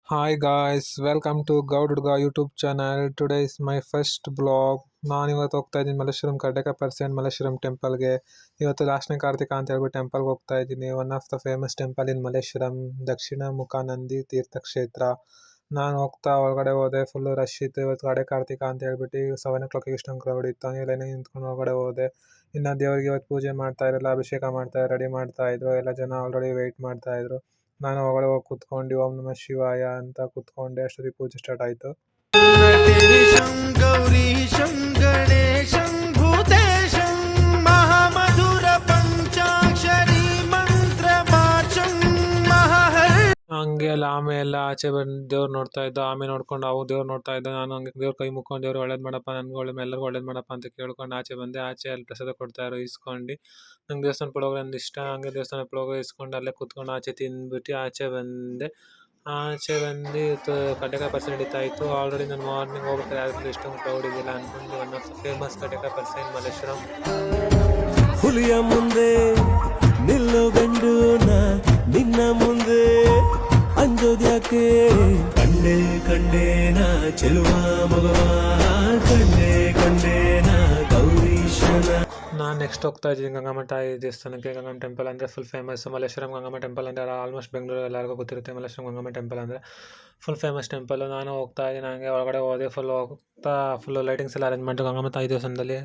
Hi guys, welcome to Gaud Durga YouTube channel. Today is my first blog. ನಾನು ಇವತ್ತು ಹೋಗ್ತಾ ಇದ್ದೀನಿ Malleshwaram Karnataka percent Malleshwaram ಟೆಂಪಲ್ಗೆ. ಇವತ್ತು ಲಾಸ್ಟ್ನೇ ಕಾರ್ತಿಕ ಅಂತ ಹೇಳ್ಬಿಟ್ಟು ಟೆಂಪಲ್ಗೆ ಹೋಗ್ತಾ ಇದ್ದೀನಿ. One of the famous temple ಇನ್ ಮಲ್ಲೇಶ್ವರಂ, ದಕ್ಷಿಣ ಮುಖ ನಂದಿ ತೀರ್ಥ ಕ್ಷೇತ್ರ. ನಾನು ಹೋಗ್ತಾ ಒಳಗಡೆ ಹೋದೆ, ಫುಲ್ಲು ರಶ್ ಇತ್ತು. ಇವತ್ತು ಕಡೆ ಕಾರ್ತಿಕ ಅಂತ ಹೇಳ್ಬಿಟ್ಟು 7 o'clock ಇಷ್ಟೊಂದು ಕ್ರೌಡ್ ಇತ್ತು. ಹಂಗೆ ಲೈನಿಗೆ ನಿಂತ್ಕೊಂಡು ಒಳಗಡೆ ಹೋದೆ. ಇನ್ನು ದೇವರಿಗೆ ಇವತ್ತು ಪೂಜೆ ಮಾಡ್ತಾ ಇರಲ್ಲ, ಅಭಿಷೇಕ ರೆಡಿ ಮಾಡ್ತಾ ಇದ್ರು. ಎಲ್ಲ ಜನ ಆಲ್ರೆಡಿ ವೆಯ್ಟ್ ಮಾಡ್ತಾ ಇದ್ರು. ನಾನು ಒಳಗಡೆ ಹೋಗಿ ಕುತ್ಕೊಂಡು ಓಂ ನಮಃ ಶಿವಾಯ ಅಂತ ಕುತ್ಕೊಂಡೆ. ಅಷ್ಟೊತ್ತಿಗೆ ಪೂಜೆ ಸ್ಟಾರ್ಟ್ ಆಯಿತು. गणेशं गौरीशं गणेशं भूतेशं महामधुर पञ्चाक्षरी मन्त्रवाचं महहर् ಹಂಗೆ ಎಲ್ಲ ಆಮೇಲೆ ಆಚೆ ಬಂದು ದೇವ್ರು ನೋಡ್ತಾ ಇದ್ದ. ಆಮೇಲೆ ನೋಡ್ಕೊಂಡು ಅವು ದೇವ್ರು ನೋಡ್ತಾ ಇದ್ದ. ನಾನು ಹಂಗೆ ದೇವ್ರ ಕೈ ಮುಕ್ಕೊಂಡು ದೇವ್ರು ಒಳ್ಳೇದು ಮಾಡಪ್ಪ, ನನಗೂ ಎಲ್ಲರಿಗೂ ಒಳ್ಳೇದು ಮಾಡಪ್ಪ ಅಂತ ಕೇಳ್ಕೊಂಡು ಆಚೆ ಬಂದೆ. ಆಚೆ ಅಲ್ಲಿ ಪ್ರಸಾದ ಕೊಡ್ತಾಯಿರೋ ಇಸ್ಕೊಂಡು. ನಂಗೆ ದೇವಸ್ಥಾನ ಪುಳೋಗ್ರೆ ಅಂದ್ರೆ ಇಷ್ಟ. ಹಂಗೆ ದೇವಸ್ಥಾನ ಪುಳೋಗ್ರೆ ಇಸ್ಕೊಂಡು ಅಲ್ಲೇ ಕುತ್ಕೊಂಡು ಆಚೆ ತಿಂದ್ಬಿಟ್ಟು ಆಚೆ ಬಂದೆ. ಆಚೆ ಬಂದು ಇವತ್ತು ಕಡ್ಲೆಕಾಯಿ ಪರಿಸೆ ನಡೀತಾ ಇತ್ತು. ಆಲ್ರೆಡಿ ನಾನು ಮಾರ್ನಿಂಗ್ ಹೋಗ್ಬೇಕಾದ್ರೆ ಯಾರು ಇಷ್ಟೊಂದು ಕ್ರೌಡ್ ಇದೆಯಲ್ಲ ಅಂದ್ಕೊಂಡು ಒನ್ ಆಫ್ ದ ಫೇಮಸ್ ಕಡ್ಲೆಕಾಯಿ ಪರಿಸೆ ಇನ್ ಮಲ್ಲೇಶ್ವರಂ. ಹುಲಿಯ ಮುಂದೆ ನಿಲ್ಲು ಗಂಡು ನಿನ್ನ ಮುಂದೆ ಅಂಜೋದ್ಯಾಕೆ ಕಂಡೆ ಕಂಡೇನ ಚೆಲುವ ಮಗವ ಕಂಡೇನ ಗೌರೀಶನ. ನಾನು ನೆಕ್ಸ್ಟ್ ಹೋಗ್ತಾ ಇದ್ದೀನಿ ಗಂಗಮ್ಮ ತಾಯಿ ದೇವಸ್ಥಾನಕ್ಕೆ. ಗಂಗಮ್ಮ ಟೆಂಪಲ್ ಅಂದರೆ full famous. Malleshwaram Gangamma temple ಅಂದರೆ ಆಲ್ಮೋಸ್ಟ್ ಬೆಂಗಳೂರು ಎಲ್ಲರಿಗೂ ಗೊತ್ತಿರುತ್ತೆ. ಮಲ್ಲೇಶ್ವರಂ ಗಂಗಮ್ಮ ಟೆಂಪಲ್ ಅಂದರೆ ಫುಲ್ ಫೇಮಸ್ ಟೆಂಪಲ್ಲು. ನಾನು ಹೋಗ್ತಾ ಇದ್ದೀನಿ, ಹಂಗೆ ಒಳಗಡೆ ಹೋದೆ. ಫುಲ್ಲು ಲೈಟಿಂಗ್ಸ್ ಎಲ್ಲ ಅರೇಂಜ್ ಮಾಡಿ ಗಂಗಮ್ಮ ತಾಯಿ ದೇವಸ್ಥಾನದಲ್ಲಿ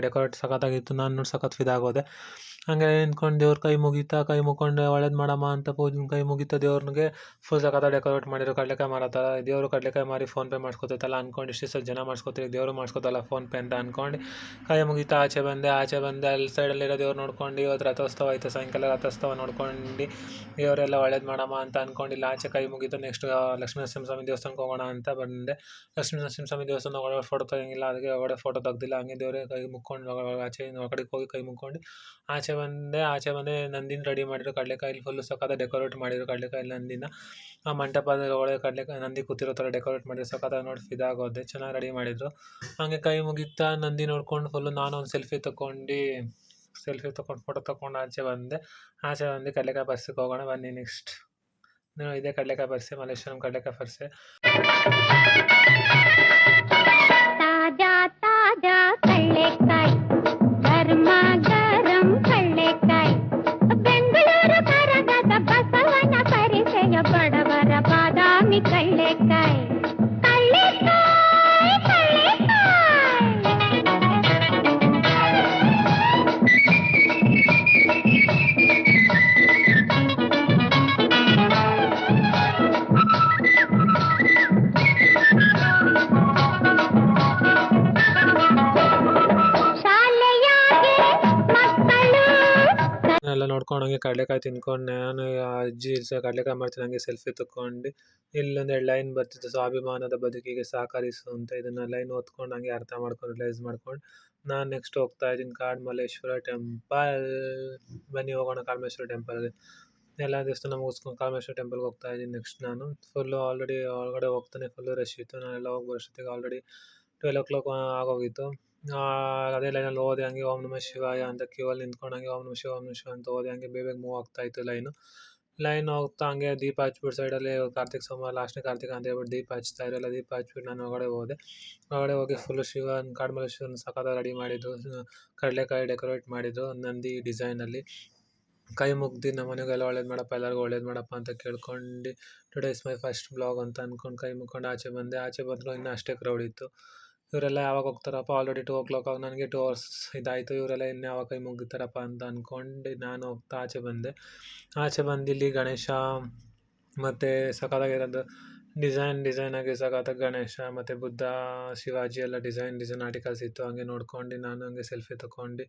ಡೆಕೋರೇಟ್ ಸಖತ್ತಾಗಿತ್ತು. ನಾನು ನೋಡಿ ಸಖತ್ ಫಿದಾಗೋದೆ. ಹಂಗೆ ನಿಂತ್ಕೊಂಡು ದೇವ್ರ ಕೈ ಮುಗ್ಕೊಂಡು ಒಳ್ಳೇದು ಮಾಡಮ್ಮ ಅಂತ ಪೂಜೆ ಕೈ ಮುಗಿತಾ ದೇವ್ರಿಗೆ ಫುಲ್ ಸಖತ್ತಾಗಿ ಡೆಕೋರೇಟ್ ಮಾಡಿದ್ರು. ಕಡಲೆಕಾಯಿ ಮಾರೋ ಥರ ದೇವರು ಕಡಲೆಕಾಯಿ ಮಾರಿ ಫೋನ್ಪೇ ಮಾಡಿಸ್ಕೊತೈತಲ್ಲ ಅಂದ್ಕೊಂಡು ಇಷ್ಟು ಜನ ಮಾಡಿಸ್ಕೊತೀವಿ, ದೇವರು ಮಾಡಿಸ್ಕೊತಲ್ಲ ಫೋನ್ಪೇ ಅಂತ ಅಂದ್ಕೊಂಡು ಕೈ ಮುಗಿತಾ ಆಚೆ ಬಂದೆ. ಅಲ್ಲಿ ಸೈಡಲ್ಲಿರೋ ದೇವ್ರು ನೋಡ್ಕೊಂಡು ಇವತ್ತು ರಥೋತ್ಸವ ಆಯಿತು. ಸಾಯಂಕಾಲ ರಥೋತ್ಸವ ನೋಡ್ಕೊಂಡು ದೇವರೆಲ್ಲ ಒಳ್ಳೇದು ಮಾಡಮ್ಮ ಅಂತ ಅಂದ್ಕೊಂಡು ಇಲ್ಲಿ ಆಚೆ ಕೈ ಮುಗಿತು. ನೆಕ್ಸ್ಟ್ ಲಕ್ಷ್ಮೀ ನರಸಿಂಹಸ್ವಾಮಿ ದೇವಸ್ಥಾನಕ್ಕೆ ಹೋಗೋಣ ಅಂತ ಬಂದೆ. ಲಕ್ಷ್ಮೀ ನರಸಿಂಹಸ್ವಾಮಿ ದೇವಸ್ಥಾನ ಒಳಗಡೆ ಫೋಟೋ ತೆಗಿಲ್ಲ, ಅದಕ್ಕೆ ಒಳಗಡೆ ಫೋಟೋ ತೆಗ್ದಿಲ್ಲ. ಹಂಗೆ ದೇವರೇ ಕೈ ಮುಕ್ಕೊಂಡು ಆಚೆ ಹೊರಗಡೆಗೆ ಹೋಗಿ ಕೈ ಮುಕ್ಕೊಂಡು ಆಚೆ ಬಂದೆ. ನಂದಿನ ರೆಡಿ ಮಾಡಿದ್ರು. ಕಡಲೆಕಾಯಲ್ಲಿ ಫುಲ್ಲು ಸಖತ್ತಾಗಿ ಡೆಕೋರೇಟ್ ಮಾಡಿದ್ರು ಕಡಲೆಕಾಯಿ ನಂದಿನ. ಆ ಮಂಟಪದ ಒಳಗೆ ಕಡಲೆಕಾಯಿ ನಂದಿ ಕೂತಿರೋ ಥರ ಡೆಕೋರೇಟ್ ಮಾಡಿದ್ರು. ಸಖತ್ತಾಗಿ ನೋಡಿ ಫಿದಾಗೋದೆ. ಚೆನ್ನಾಗಿ ರೆಡಿ ಮಾಡಿದ್ರು. ಹಾಗೆ ಕೈ ಮುಗಿತಾ ನಂದಿ ನೋಡ್ಕೊಂಡು ಫುಲ್ಲು ನಾನು ಒಂದು ಸೆಲ್ಫಿ ತೊಗೊಂಡು ಫೋಟೋ ತೊಗೊಂಡು ಆಚೆ ಬಂದು ಕಡಲೆಕಾಯಿ ಪರಿಸೆಗೆ ಹೋಗೋಣ ಬನ್ನಿ. ನೆಕ್ಸ್ಟ್ ಇದೇ ಕಡಲೆಕಾಯಿ ಪರಿಸೆ, ಮಲ್ಲೇಶ್ವರಂ ಕಡಲೆಕಾಯಿ ಪರಿಸೆ. ತಾಜಾ ತಾಜಾ ಕಳ್ಳೆಕಾಯಿ, ಗರ್ಮ ಗರಂ ಕಳ್ಳೆಕಾಯಿ, ಬೆಂಗಳೂರು ಕರಗದ ಬಸವನ ಪರಿಚಯ ಬಡವರ ಬಾದಾಮಿ ಕಳ್ಳೆಕಾಯಿ. ಕಳ್ಳೆಕಾಯಿ ಕಳ್ಳೆಕಾಯಿ ಎಲ್ಲ ನೋಡ್ಕೊಂಡು ಹಂಗೆ ಕಡಲೆಕಾಯಿ ತಿನ್ಕೊಂಡು ನಾನು ಅಜ್ಜಿ ಕಡಲೆಕಾಯಿ ಮಾಡ್ತೀನಿ ಹಂಗೆ ಸೆಲ್ಫಿ ತೊಗೊಂಡು. ಇಲ್ಲೊಂದು 2 ಲೈನ್ ಬರ್ತಿತ್ತು, ಸ್ವಾಭಿಮಾನದ ಬದುಕಿಗೆ ಸಹಕರಿಸು ಅಂತ. ಇದನ್ನು ಲೈನ್ ಓದ್ಕೊಂಡು ಹಂಗೆ ಅರ್ಥ ಮಾಡ್ಕೊಂಡು ರಿಲೈಸ್ ಮಾಡ್ಕೊಂಡು ನಾನು ನೆಕ್ಸ್ಟ್ ಹೋಗ್ತಾ ಇದ್ದೀನಿ ಕಾಡಮಲ್ಲೇಶ್ವರ ಟೆಂಪಲ್. ಬನ್ನಿ ಹೋಗೋಣ ಕಾಡಮಲ್ಲೇಶ್ವರ ಟೆಂಪಲ್ಗೆ. ಎಲ್ಲ ದೇವಸ್ಥಾನ ಮುಗಿಸ್ಕೊಂಡು ಕಾಡಮಲ್ಲೇಶ್ವರ ಟೆಂಪಲ್ಗೆ ಹೋಗ್ತಾ ಇದ್ದೀನಿ. ನೆಕ್ಸ್ಟ್ ನಾನು ಫುಲ್ಲು ಆಲ್ರೆಡಿ ಒಳಗಡೆ ಹೋಗ್ತಾನೆ ಫುಲ್ಲು ರಶ್ ಇತ್ತು. ನಾನೆಲ್ಲ ಹೋಗಿ ಬರೋಷ್ಟೊತ್ತಿಗೆ ಆಲ್ರೆಡಿ 12 o'clock ಆಗೋಗಿತ್ತು. ಅದೇ ಲೈನಲ್ಲಿ ಹೋದೆ. ಹಂಗೆ ಓಂ ನಮಃ ಶಿವಾಯ ಅಂತ ಕ್ಯೂವಲ್ಲಿ ನಿಂತ್ಕೊಂಡು ಹಂಗೆ ಓಂ ನಮಃ ಶಿವಾಯ ಅಂತ ಹೋದೆ. ಹಂಗೆ ಬೇಗ ಮೂವ್ ಆಗ್ತಾಯಿತ್ತು ಲೈನ್ ಹೋಗ್ತಾ ಹಂಗೆ ದೀಪ ಹಚ್ಬಿಟ್ಟು ಸೈಡಲ್ಲಿ ಕಾರ್ತಿಕ ಸೋಮವಾರ ಲಾಸ್ಟ್ನೇ ಕಾರ್ತಿಕ ಅಂತ ಹೇಳ್ಬಿಟ್ಟು ದೀಪ ಹಚ್ತಾ ಇರಲ್ಲ. ದೀಪ ಹಚ್ಬಿಟ್ಟು ನಾನು ಹೊರಗಡೆ ಹೋಗಿ ಫುಲ್ಲು ಕಾಡಮಲ್ಲೇಶ್ವರನ ಸಖತ್ತಾಗಿ ರೆಡಿ ಮಾಡಿದ್ದು. ಕಡಲೆಕಾಯಿ ಡೆಕೋರೇಟ್ ಮಾಡಿದ್ದು ನಂದಿ ಡಿಸೈನಲ್ಲಿ. ಕೈ ಮುಗ್ದು ನಮ್ಮ ಮನೆಗೆಲ್ಲ ಒಳ್ಳೇದು ಮಾಡಪ್ಪ, ಎಲ್ಲರಿಗೂ ಒಳ್ಳೇದು ಮಾಡಪ್ಪ ಅಂತ ಕೇಳ್ಕೊಂಡು today is my first blog ಅಂತ ಅಂದ್ಕೊಂಡು ಕೈ ಮುಗ್ಕೊಂಡು ಆಚೆ ಬಂದೆ. ಆಚೆ ಬಂದರೂ ಇನ್ನೂ ಅಷ್ಟೇ ಕ್ರೌಡ್ ಇತ್ತು. ಇವರೆಲ್ಲ ಯಾವಾಗ ಹೋಗ್ತಾರಪ್ಪ, ಆಲ್ರೆಡಿ 2 o'clock ನನಗೆ 2 hours ಇದಾಯಿತು. ಇವರೆಲ್ಲ ಇನ್ನು ಯಾವಾಗ ಕೈ ಮುಗಿತಾರಪ್ಪ ಅಂತ ಅಂದ್ಕೊಂಡು ನಾನು ಹೋಗ್ತಾ ಆಚೆ ಬಂದೆ. ಆಚೆ ಬಂದು ಇಲ್ಲಿ ಗಣೇಶ ಮತ್ತು ಸಖತ್ತಾಗಿರೋದು ಡಿಸೈನ್ ಆಗಿ ಸಖತ್ತಾಗಿ ಗಣೇಶ ಮತ್ತು ಬುದ್ಧ, ಶಿವಾಜಿ ಎಲ್ಲ ಡಿಸೈನ್ ಆರ್ಟಿಕಲ್ಸ್ ಇತ್ತು. ಹಂಗೆ ನೋಡ್ಕೊಂಡು ನಾನು ಹಂಗೆ ಸೆಲ್ಫಿ ತೊಗೊಂಡು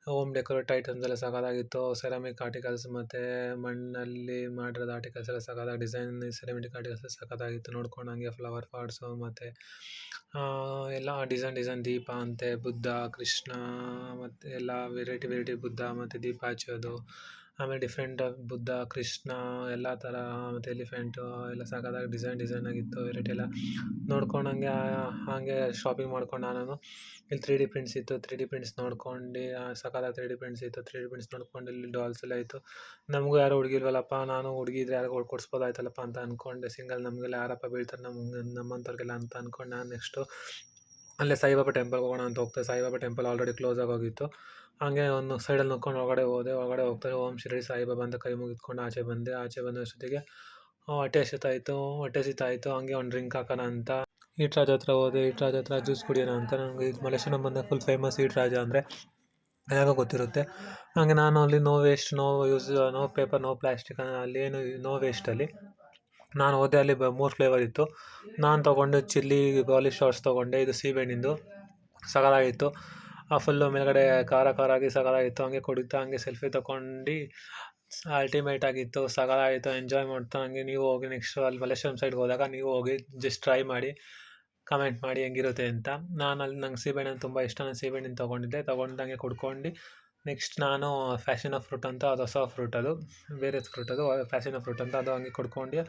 ಹೋಮ್ ಡೆಕೋರೇಟ್ ಐಟಮ್ಸ್ ಎಲ್ಲ ಸಖತ್ತಾಗಿತ್ತು. ಸೆರಾಮಿಕ್ ಆರ್ಟಿಕಲ್ಸ್ ಮತ್ತು ಮಣ್ಣಲ್ಲಿ ಮಾಡಿರೋದು ಆರ್ಟಿಕಲ್ಸ್ ಎಲ್ಲ ಸಖತ್ತಾಗಿ ಸೆರಾಮಿಕ್ ಆರ್ಟಿಕಲ್ಸ್ ಸಖತ್ತಾಗಿತ್ತು. ನೋಡ್ಕೊಂಡು ಹಂಗೆ ಫ್ಲವರ್ ಪಾಟ್ಸು ಮತ್ತು ಎಲ್ಲ ಡಿಸೈನ್ ದೀಪ ಅಂತೆ, ಬುದ್ಧ, ಕೃಷ್ಣ ಮತ್ತು ಎಲ್ಲ ವೆರೈಟಿ ಬುದ್ಧ ಮತ್ತು ದೀಪ ಹಚ್ಚೋದು. ಆಮೇಲೆ ಡಿಫ್ರೆಂಟ್ ಬುದ್ಧ, ಕೃಷ್ಣ ಎಲ್ಲ ಥರ ಮತ್ತು ಎಲಿಫೆಂಟು ಎಲ್ಲ ಸಖತ್ತಾಗಿ ಡಿಸೈನ್ ಆಗಿತ್ತು. ವೆರೈಟಿ ಎಲ್ಲ ನೋಡ್ಕೊಂಡು ಹಾಗೆ ಶಾಪಿಂಗ್ ಮಾಡ್ಕೊಂಡು ನಾನು ಇಲ್ಲಿ 3D ಪ್ರಿಂಟ್ಸ್ ಇತ್ತು. 3D ಪ್ರಿಂಟ್ಸ್ ನೋಡ್ಕೊಂಡು ಸಖತ್ತಾಗಿ 3D ಪ್ರಿಂಟ್ಸ್ ಇತ್ತು. 3D ಪ್ರಿಂಟ್ಸ್ ನೋಡ್ಕೊಂಡು ಇಲ್ಲಿ ಡಾಲ್ಸ್ ಎಲ್ಲ ಇತ್ತು. ನಮಗೂ ಯಾರೂ ಹುಡುಗಿ ಇಲ್ವಲ್ಲಪ್ಪ, ನಾನು ಹುಡುಗಿ ಇದ್ರೆ ಯಾರಿಗೋ ಕೊಡಿಸ್ಬೋದಾಯ್ತಲ್ಲಪ್ಪ ಅಂತ ಅಂದ್ಕೊಂಡೆ. ಸಿಂಗಲ್ ನಮಗೆಲ್ಲ ಯಾರಪ್ಪ ಬೀಳ್ತಾರೆ ನಮ್ಮಂಥವ್ರಿಗೆಲ್ಲ ಅಂತ ಅಂದ್ಕೊಂಡು ನಾನು ನೆಕ್ಸ್ಟು ಅಲ್ಲೇ ಸಾಯಿಬಾಬಾ ಟೆಂಪಲ್ಗೆ ಹೋಗೋಣ ಅಂತ ಹೋಗ್ತಾ ಸಾಯಿಬಾಬಾ ಟೆಂಪಲ್ ಆಲ್ರೆಡಿ ಕ್ಲೋಸ್ ಆಗೋಗಿತ್ತು. ಹಾಗೆ ಒಂದು ಸೈಡಲ್ಲಿ ನೋಡ್ಕೊಂಡು ಒಳಗಡೆ ಹೋದೆ. ಒಳಗಡೆ ಹೋಗ್ತಾರೆ ಓಂ ಶಿರಡಿ ಸಾಯಿಬಾಬಾ ಅಂತ ಕೈ ಮುಗಿದ್ಕೊಂಡು ಆಚೆ ಬಂದೆ. ಆಚೆ ಬಂದಷ್ಟೊತ್ತಿಗೆ ಹೊಟ್ಟೆ ಹಸಿತಾಯಿತು. ಹಂಗೆ ಒಂದು ಡ್ರಿಂಕ್ ಹಾಕೋಣ ಅಂತ ಈಟ್ ರಾಜ್ ಹತ್ರ ಹೋದೆ. ಈಟ್ ರಾಜ್ ಹತ್ರ ಜ್ಯೂಸ್ ಕುಡಿಯೋಣ ಅಂತ. ನನಗೆ ಇದು ಮಲೇಶ್ವರಂ ಬಂದಾಗ ಫುಲ್ ಫೇಮಸ್ ಈಟ್ ರಾಜ ಅಂದರೆ ಯಾರಿಗೋ ಗೊತ್ತಿರುತ್ತೆ. ಹಾಗೆ ನಾನು ಅಲ್ಲಿ no waste, no use, no paper, no plastic, ಅಲ್ಲಿ ಏನು ನೋ ವೇಸ್ಟಲ್ಲಿ ನಾನು ಹೋದೆ. ಅಲ್ಲಿ 3 ಫ್ಲೇವರ್ ಇತ್ತು. ನಾನು ತೊಗೊಂಡು ಚಿಲ್ಲಿ ಗಾರ್ಲಿಕ್ ಶಾಟ್ಸ್ ತೊಗೊಂಡೆ. ಇದು ಸೀಬೆಹಣ್ಣಿಂದು ಸಖತ್ತಾಗಿತ್ತು. ಫುಲ್ಲು ಮೇಲ್ಗಡೆ ಖಾರ ಆಗಿ ಸಖತ್ತಾಗಿತ್ತು. ಹಂಗೆ ಕುಡಿತಾ ಹಂಗೆ ಸೆಲ್ಫಿ ತೊಗೊಂಡು ಅಲ್ಟಿಮೇಟ್ ಆಗಿತ್ತು, ಸಖತ್ತಾಗಿತ್ತು. ಎಂಜಾಯ್ ಮಾಡ್ತಾ ಹಂಗೆ ನೀವು ಹೋಗಿ ನೆಕ್ಸ್ಟು ಅಲ್ಲಿ ಮಲ್ಲೇಶ್ವರಂ ಸೈಡ್ಗೆ ಹೋದಾಗ ನೀವು ಹೋಗಿ ಜಸ್ಟ್ ಟ್ರೈ ಮಾಡಿ, ಕಮೆಂಟ್ ಮಾಡಿ ಹೆಂಗಿರುತ್ತೆ ಅಂತ. ನಂಗೆ ಸೀಬೆಹಣ್ಣು ತುಂಬ ಇಷ್ಟ. ನಾನು ಸೀಬೆಹಣ್ಣಿನ ತೊಗೊಂಡು ಹಂಗೆ ಕುಡ್ಕೊಂಡು ನೆಕ್ಸ್ಟ್ ನಾನು ಫ್ಯಾಷನ್ ಆಫ್ ಫ್ರೂಟ್ ಅಂತ, ಅದು ಹೊಸ ಫ್ರೂಟ್, ಅದು ಬೇರೆ ಫ್ರೂಟ್, ಅದು ಫ್ಯಾಷನ್ ಆಫ್ ಫ್ರೂಟ್ ಅಂತ, ಅದು ಹಂಗೆ ಕುಡ್ಕೊಂಡು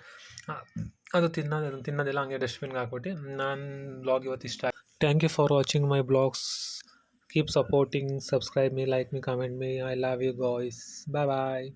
ಅದು ತಿನ್ನೋದೆಲ್ಲ ಹಂಗೆ ಡಸ್ಟ್ಬಿನ್ಗೆ ಹಾಕ್ಬಿಟ್ಟು ನಾನು ಬ್ಲಾಗ್ ಇವತ್ತು ಇಷ್ಟ. Thank you for watching my blogs. Keep supporting, subscribe me, like me, comment me. I love you guys. Bye.